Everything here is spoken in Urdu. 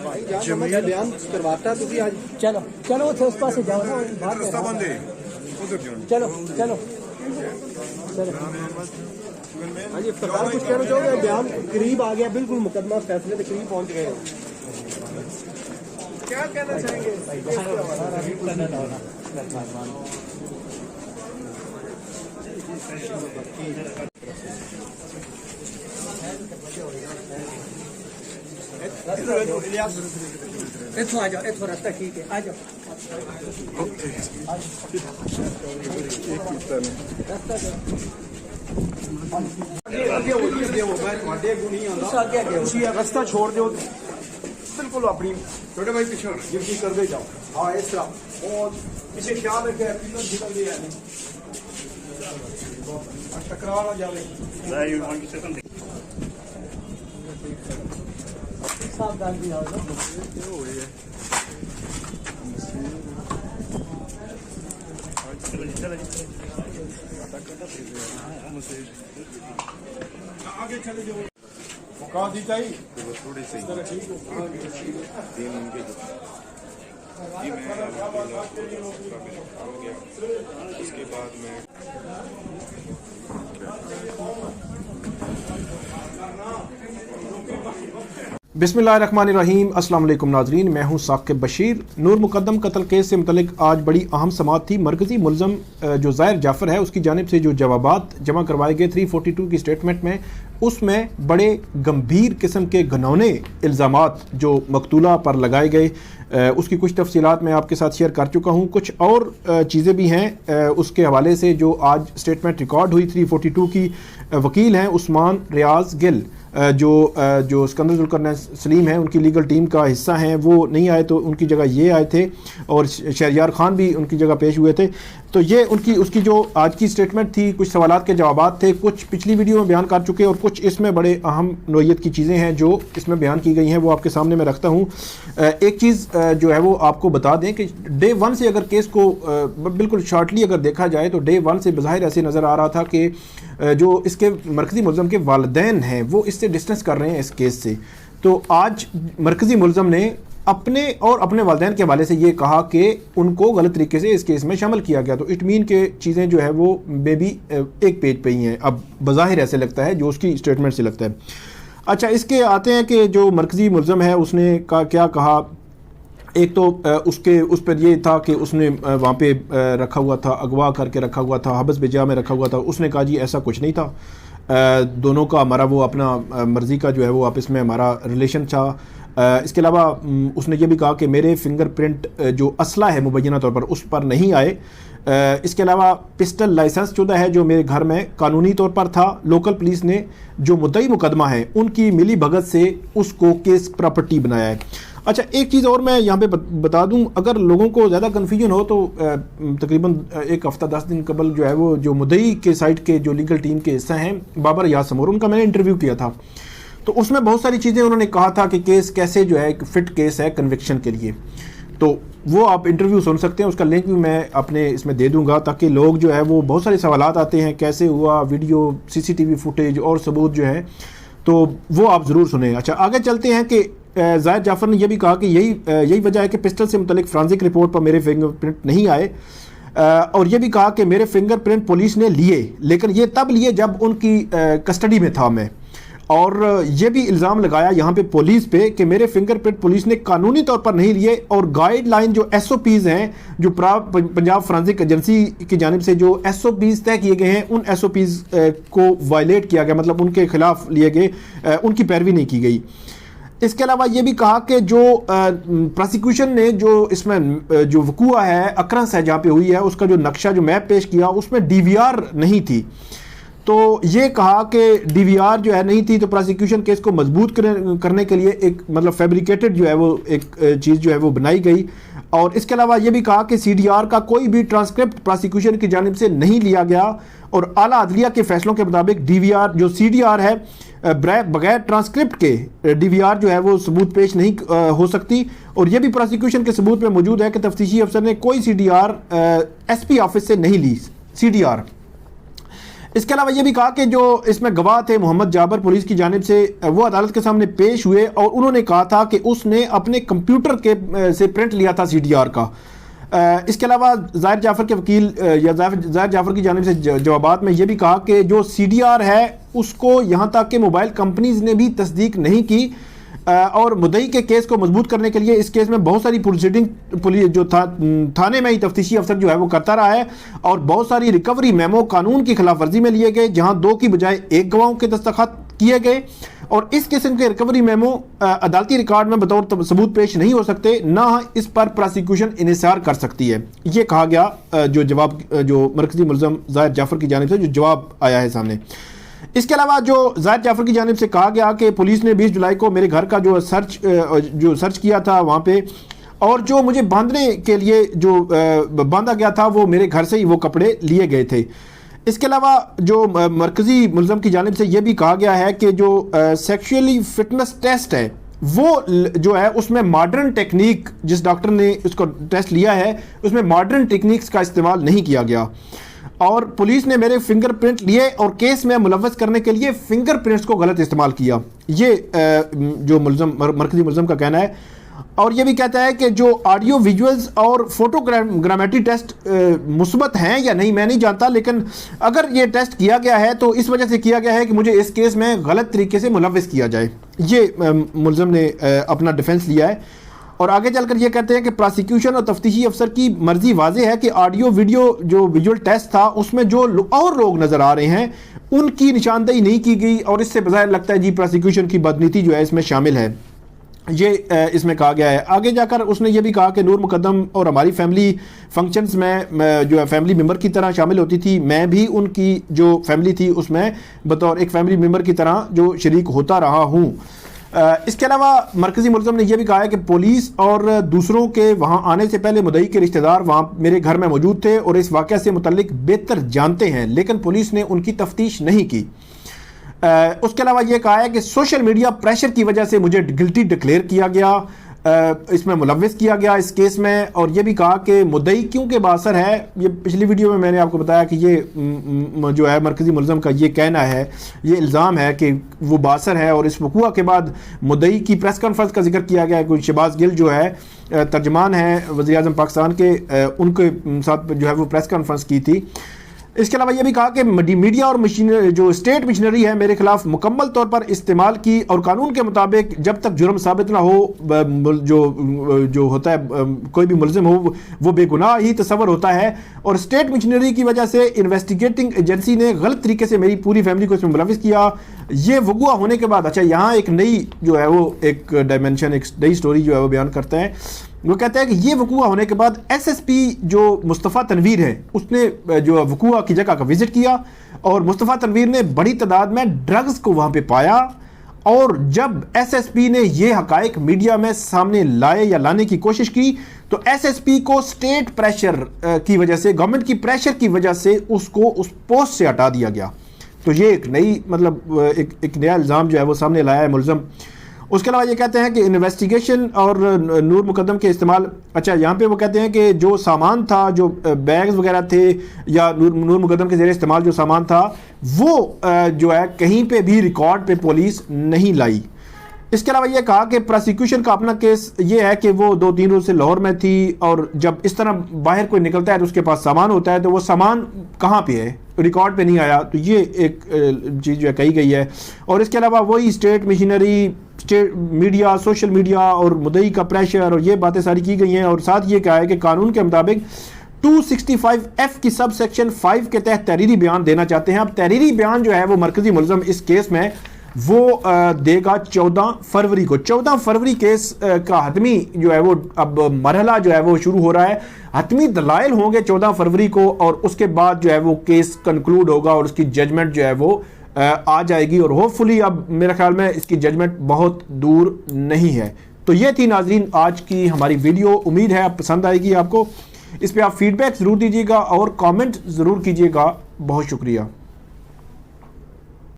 بیان کرواتا تو آج چلو چلو اتنے اس پاس جاؤ نا باہر چلو چلو چلو ہاں جی سرکار کچھ کہنا چاہو گے بیان قریب آ گیا بالکل مقدمہ فیصلے کے قریب پہنچ گئے کیا کہنا چاہیں گے اتوں آ جاؤ اتوں راستہ ٹھیک ہے آ جاؤ رستہ چھوڑ دو بالکل اپنی چھوٹے بھائی پیچھے گرفی کر دے جاؤ ہاں اس طرح اور پیچھے خیال رکھے نکل گیا ٹکرا نہ جائے آگے چلے جاؤ موقع دی چاہیے تھوڑی سی اس کے بعد میں بسم اللہ الرحمن الرحیم۔ السلام علیکم ناظرین، میں ہوں ثاقب بشیر۔ نور مقدم قتل کیس سے متعلق آج بڑی اہم سماعت تھی۔ مرکزی ملزم جو ظاہر جعفر ہے اس کی جانب سے جو جوابات جمع کروائے گئے 342 کی سٹیٹمنٹ میں، اس میں بڑے گمبھیر قسم کے گھنونے الزامات جو مقتولہ پر لگائے گئے، اس کی کچھ تفصیلات میں آپ کے ساتھ شیئر کر چکا ہوں۔ کچھ اور چیزیں بھی ہیں اس کے حوالے سے جو آج سٹیٹمنٹ ریکارڈ ہوئی 342 کی۔ وکیل ہیں عثمان ریاض گل جو اسکندر ذوالقرنین سلیم ہیں، ان کی لیگل ٹیم کا حصہ ہیں، وہ نہیں آئے تو ان کی جگہ یہ آئے تھے، اور شہریار خان بھی ان کی جگہ پیش ہوئے تھے۔ تو یہ اس کی جو آج کی سٹیٹمنٹ تھی، کچھ سوالات کے جوابات تھے، کچھ پچھلی ویڈیو میں بیان کر چکے اور کچھ اس میں بڑے اہم نوعیت کی چیزیں ہیں جو اس میں بیان کی گئی ہیں، وہ آپ کے سامنے میں رکھتا ہوں۔ ایک چیز جو ہے وہ آپ کو بتا دیں کہ ڈے 1 سے اگر کیس کو بالکل شارٹلی اگر دیکھا جائے تو ڈے 1 سے بظاہر ایسے نظر آ رہا تھا کہ جو اس کے مرکزی ملزم کے والدین ہیں وہ اس سے ڈسٹنس کر رہے ہیں اس کیس سے۔ تو آج مرکزی ملزم نے اپنے والدین کے حوالے سے یہ کہا کہ ان کو غلط طریقے سے اس کیس میں شامل کیا گیا۔ تو اٹ مین کہ چیزیں جو ہے وہ بے بھی ایک پیج پہ ہی ہیں، اب بظاہر ایسے لگتا ہے جو اس کی سٹیٹمنٹ سے لگتا ہے۔ اچھا، اس کے آتے ہیں کہ جو مرکزی ملزم ہے اس نے کیا کہا۔ ایک تو اس پر یہ تھا کہ اس نے وہاں پہ رکھا ہوا تھا، اغوا کر کے رکھا ہوا تھا، حبس بجا میں رکھا ہوا تھا۔ اس نے کہا جی ایسا کچھ نہیں تھا، دونوں کا ہمارا وہ اپنا مرضی کا جو ہے وہ آپس میں ہمارا ریلیشن تھا۔ اس کے علاوہ اس نے یہ بھی کہا کہ میرے فنگر پرنٹ جو اسلحہ ہے مبینہ طور پر اس پر نہیں آئے۔ اس کے علاوہ پسٹل لائسنس شدہ ہے جو میرے گھر میں قانونی طور پر تھا۔ لوکل پولیس نے جو مدعی مقدمہ ہے ان کی ملی بھگت سے اس کو کیس پراپرٹی بنایا ہے۔ اچھا، ایک چیز اور میں یہاں پہ بتا دوں، اگر لوگوں کو زیادہ کنفیوژن ہو تو تقریباً ایک ہفتہ 10 دن قبل جو ہے وہ جو مدعی کے سائٹ کے جو لیگل ٹیم کے حصہ ہیں بابر یاسمور، ان کا میں نے انٹرویو کیا تھا، تو اس میں بہت ساری چیزیں انہوں نے کہا تھا کہ کیس کیسے جو ہے ایک فٹ کیس ہے کنوکشن کے لیے۔ تو وہ آپ انٹرویو سن سکتے ہیں، اس کا لنک بھی میں اپنے اس میں دے دوں گا تاکہ لوگ جو ہے وہ بہت سارے سوالات آتے ہیں کیسے ہوا، ویڈیو CCTV فوٹیج اور ثبوت جو ہے، تو وہ آپ ضرور سنیں۔ اچھا، آگے چلتے ہیں کہ ظاہر جعفر نے یہ بھی کہا کہ یہی وجہ ہے کہ پسٹل سے متعلق فرانزک رپورٹ پر میرے فنگر پرنٹ نہیں آئے، اور یہ بھی کہا کہ میرے فنگر پرنٹ پولیس نے لیے، لیکن یہ تب لیے جب ان کی کسٹڈی میں تھا میں، اور یہ بھی الزام لگایا یہاں پہ پولیس پہ کہ میرے فنگر پرنٹ پولیس نے قانونی طور پر نہیں لیے، اور گائیڈ لائن جو SOPs ہیں جو پنجاب فرانزک ایجنسی کی جانب سے جو SOPs طے کیے گئے ہیں ان SOPs کو وائلیٹ کیا گیا، مطلب ان کے خلاف لیے گئے، ان کی پیروی نہیں کی گئی۔ اس کے علاوہ یہ بھی کہا کہ جو پروسیکیوشن نے جو اس میں جو وقوع ہے اکرنس ہے جہاں پہ ہوئی ہے اس کا جو نقشہ جو میپ پیش کیا اس میں DVR نہیں تھی، تو یہ کہا کہ DVR جو ہے نہیں تھی تو پروسیکیوشن کیس کو مضبوط کرنے کے لیے ایک مطلب فیبریکیٹڈ جو ہے وہ ایک چیز جو ہے وہ بنائی گئی۔ اور اس کے علاوہ یہ بھی کہا کہ CDR کا کوئی بھی ٹرانسکرپٹ پروسیکیوشن کی جانب سے نہیں لیا گیا، اور اعلیٰ عدلیہ کے فیصلوں کے مطابق DVR جو CDR ہے بغیر ٹرانسکرپٹ کے DVR جو ہے وہ ثبوت پیش نہیں ہو سکتی، اور یہ بھی پروسیکیوشن کے ثبوت میں موجود ہے کہ تفتیشی افسر نے کوئی CDR SP آفس سے نہیں لی۔ CDR اس کے علاوہ یہ بھی کہا کہ جو اس میں گواہ تھے محمد جابر پولیس کی جانب سے وہ عدالت کے سامنے پیش ہوئے اور انہوں نے کہا تھا کہ اس نے اپنے کمپیوٹر کے سے پرنٹ لیا تھا CDR کا. اس کے علاوہ ظاہر جعفر کے وکیل یا ظاہر جعفر کی جانب سے جوابات میں یہ بھی کہا کہ جو CDR ہے اس کو یہاں تک کہ موبائل کمپنیز نے بھی تصدیق نہیں کی اور مدعی کے کیس کو مضبوط کرنے کے لیے اس کیس میں بہت ساری پروسیڈنگ جو تھانے میں ہی تفتیشی افسر جو ہے وہ کرتا رہا ہے اور بہت ساری ریکوری میمو قانون کی خلاف ورزی میں لیے گئے جہاں 2 کی بجائے 1 گواہوں کے دستخط کیے گئے اور اس قسم کے ریکوری میمو عدالتی ریکارڈ میں بطور ثبوت پیش نہیں ہو سکتے نہ اس پر پراسیکیوشن انحصار کر سکتی ہے. یہ کہا گیا جو مرکزی ملزم ظاہر جعفر کی جانب سے جو جواب آیا ہے سامنے. اس کے علاوہ جو ظاہر جعفر کی جانب سے کہا گیا کہ پولیس نے 20 جولائی کو میرے گھر کا جو سرچ کیا تھا وہاں پہ اور جو مجھے باندھنے کے لیے جو باندھا گیا تھا وہ میرے گھر سے ہی وہ کپڑے لیے گئے تھے. اس کے علاوہ جو مرکزی ملزم کی جانب سے یہ بھی کہا گیا ہے کہ جو سیکشولی فٹنس ٹیسٹ ہے وہ جو ہے اس میں ماڈرن ٹیکنیک جس ڈاکٹر نے اس کو ٹیسٹ لیا ہے اس میں ماڈرن ٹیکنیکس کا استعمال نہیں کیا گیا اور پولیس نے میرے فنگر پرنٹ لیے اور کیس میں ملوث کرنے کے لیے فنگر پرنٹس کو غلط استعمال کیا. یہ جو مرکزی ملزم کا کہنا ہے. اور یہ بھی کہتا ہے کہ جو آڈیو ویژولز اور فوٹو گرامیٹری ٹیسٹ مثبت ہیں یا نہیں میں نہیں جانتا لیکن اگر یہ ٹیسٹ کیا گیا ہے تو اس وجہ سے کیا گیا ہے کہ مجھے اس کیس میں غلط طریقے سے ملوث کیا جائے. یہ ملزم نے اپنا ڈیفنس لیا ہے اور آگے چل کر یہ کہتے ہیں کہ پراسیکیوشن اور تفتیشی افسر کی مرضی واضح ہے کہ آڈیو ویڈیو جو ویژول ٹیسٹ تھا اس میں جو اور لوگ نظر آ رہے ہیں ان کی نشاندہی نہیں کی گئی اور اس سے بظاہر لگتا ہے جی پراسیکیوشن کی بدنیتی جو ہے اس میں شامل ہے. یہ اس میں کہا گیا ہے. آگے جا کر اس نے یہ بھی کہا کہ نور مقدم اور ہماری فیملی فنکشنز میں جو ہے فیملی ممبر کی طرح شامل ہوتی تھی میں بھی ان کی جو فیملی تھی اس میں بطور ایک فیملی ممبر کی طرح جو شریک ہوتا رہا ہوں. اس کے علاوہ مرکزی ملزم نے یہ بھی کہا ہے کہ پولیس اور دوسروں کے وہاں آنے سے پہلے مدعی کے رشتہ دار وہاں میرے گھر میں موجود تھے اور اس واقعہ سے متعلق بہتر جانتے ہیں لیکن پولیس نے ان کی تفتیش نہیں کی. اس کے علاوہ یہ کہا ہے کہ سوشل میڈیا پریشر کی وجہ سے مجھے گلٹی ڈکلیئر کیا گیا اس میں ملوث کیا گیا اس کیس میں اور یہ بھی کہا کہ مدعی کیونکہ باثر ہے. یہ پچھلی ویڈیو میں نے آپ کو بتایا کہ یہ جو ہے مرکزی ملزم کا یہ کہنا ہے یہ الزام ہے کہ وہ باثر ہے اور اس وقوع کے بعد مدعی کی پریس کانفرنس کا ذکر کیا گیا ہے. کوئی شہباز گل جو ہے ترجمان ہیں وزیر اعظم پاکستان کے ان کے ساتھ جو ہے وہ پریس کانفرنس کی تھی. اس کے علاوہ یہ بھی کہا کہ میڈیا اور جو اسٹیٹ مشینری ہے میرے خلاف مکمل طور پر استعمال کی اور قانون کے مطابق جب تک جرم ثابت نہ ہو جو ہوتا ہے کوئی بھی ملزم ہو وہ بے گناہ ہی تصور ہوتا ہے اور اسٹیٹ مشینری کی وجہ سے انویسٹیگیٹنگ ایجنسی نے غلط طریقے سے میری پوری فیملی کو اس میں ملوث کیا. یہ وقوع ہونے کے بعد اچھا یہاں ایک نئی جو ہے وہ ایک ڈائمنشن ایک نئی سٹوری جو ہے وہ بیان کرتا ہے. وہ کہتا ہے کہ یہ وقوع ہونے کے بعد SSP جو مصطفیٰ تنویر ہے اس نے جو وقوع کی جگہ کا وزٹ کیا اور مصطفیٰ تنویر نے بڑی تعداد میں ڈرگز کو وہاں پہ پایا اور جب SSP نے یہ حقائق میڈیا میں سامنے لائے یا لانے کی کوشش کی تو SSP کو اسٹیٹ پریشر کی وجہ سے گورنمنٹ کی پریشر کی وجہ سے اس کو اس پوسٹ سے ہٹا دیا گیا. تو یہ ایک نئی مطلب ایک نیا الزام جو ہے وہ سامنے لایا ہے ملزم. اس کے علاوہ یہ کہتے ہیں کہ انویسٹیگیشن اور نور مقدم کے استعمال اچھا یہاں پہ وہ کہتے ہیں کہ جو سامان تھا جو بیگز وغیرہ تھے یا نور مقدم کے زیر استعمال جو سامان تھا وہ جو ہے کہیں پہ بھی ریکارڈ پہ پولیس نہیں لائی. اس کے علاوہ یہ کہا کہ پراسیکیوشن کا اپنا کیس یہ ہے کہ وہ 2-3 روز سے لاہور میں تھی اور جب اس طرح باہر کوئی نکلتا ہے تو اس کے پاس سامان ہوتا ہے تو وہ سامان کہاں پہ ہے ریکارڈ پہ نہیں آیا. تو یہ ایک چیز جو ہے کہی گئی ہے. اور اس کے علاوہ وہی state machinery media social media اور مدعی کا پریشر اور یہ باتیں ساری کی گئی ہیں اور ساتھ یہ کہا ہے کہ قانون کے مطابق 265F کی سب سیکشن 5 کے تحت تحریری بیان دینا چاہتے ہیں. اب تحریری بیان جو ہے وہ مرکزی ملزم اس کیس میں وہ دے گا 14 فروری کو. 14 فروری کیس کا حتمی جو ہے وہ اب مرحلہ جو ہے وہ شروع ہو رہا ہے. حتمی دلائل ہوں گے 14 فروری کو اور اس کے بعد جو ہے وہ کیس کنکلوڈ ہوگا اور اس کی ججمنٹ جو ہے وہ آ جائے گی اور ہوپ فلی اب میرے خیال میں اس کی ججمنٹ بہت دور نہیں ہے. تو یہ تھی ناظرین آج کی ہماری ویڈیو. امید ہے آپ پسند آئے گی آپ کو. اس پہ آپ فیڈ بیک ضرور دیجیے گا اور کامنٹ ضرور کیجیے گا. بہت شکریہ.